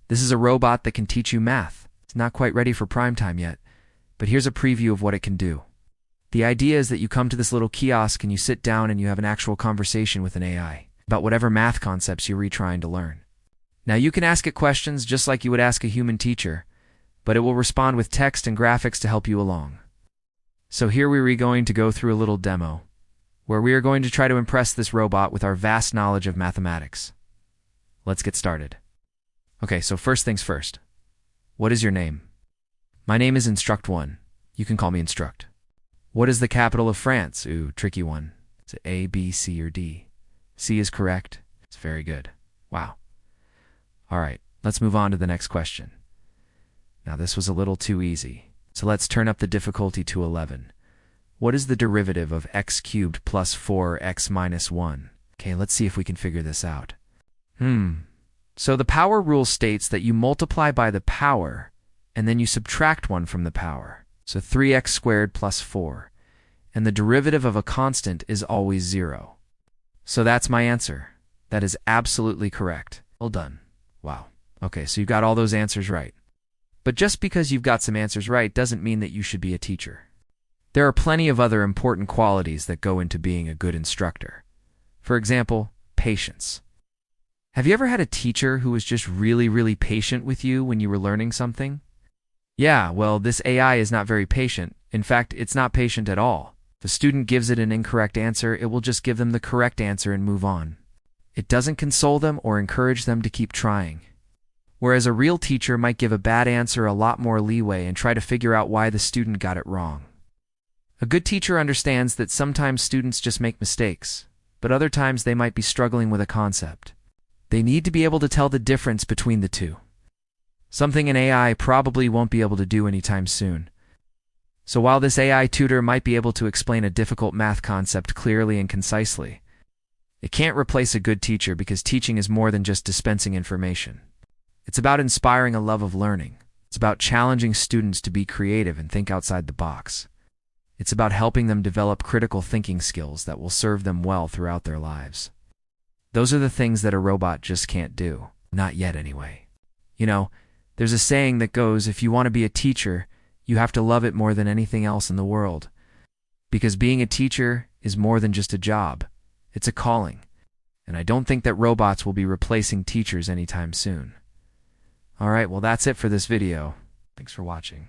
This is a robot that can teach you math. It's not quite ready for prime time yet, but here's a preview of what it can do. The idea is that you come to this little kiosk and you sit down and you have an actual conversation with an AI about whatever math concepts you're retrying to learn. Now you can ask it questions just like you would ask a human teacher, but it will respond with text and graphics to help you along. So here we are going to go through a little demo, where we are going to try to impress this robot with our vast knowledge of mathematics. Let's get started. Okay, so first things first. What is your name? My name is Instruct1. You can call me Instruct. What is the capital of France? Ooh, tricky one. Is it A, B, C, or D? C is correct. It's very good. Wow. All right, let's move on to the next question. Now this was a little too easy, so let's turn up the difficulty to 11. What is the derivative of x cubed plus 4x minus 1? Okay, let's see if we can figure this out. So the power rule states that you multiply by the power, and then you subtract 1 from the power. So 3x squared plus 4. And the derivative of a constant is always 0. So that's my answer. That is absolutely correct. Well done. Wow. Okay, so you got all those answers right. But just because you've got some answers right doesn't mean that you should be a teacher. There are plenty of other important qualities that go into being a good instructor. For example, patience. Have you ever had a teacher who was just really patient with you when you were learning something? Yeah, well, this AI is not very patient. In fact, it's not patient at all. If a student gives it an incorrect answer, it will just give them the correct answer and move on. It doesn't console them or encourage them to keep trying. Whereas a real teacher might give a bad answer a lot more leeway and try to figure out why the student got it wrong. A good teacher understands that sometimes students just make mistakes, but other times they might be struggling with a concept. They need to be able to tell the difference between the two. Something an AI probably won't be able to do anytime soon. So while this AI tutor might be able to explain a difficult math concept clearly and concisely, it can't replace a good teacher because teaching is more than just dispensing information. It's about inspiring a love of learning. It's about challenging students to be creative and think outside the box. It's about helping them develop critical thinking skills that will serve them well throughout their lives. Those are the things that a robot just can't do. Not yet, anyway. You know, there's a saying that goes, if you want to be a teacher, you have to love it more than anything else in the world. Because being a teacher is more than just a job. It's a calling. And I don't think that robots will be replacing teachers anytime soon. Alright, well that's it for this video. Thanks for watching.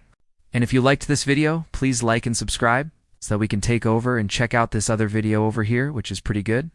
And if you liked this video, please like and subscribe so that we can take over and check out this other video over here, which is pretty good.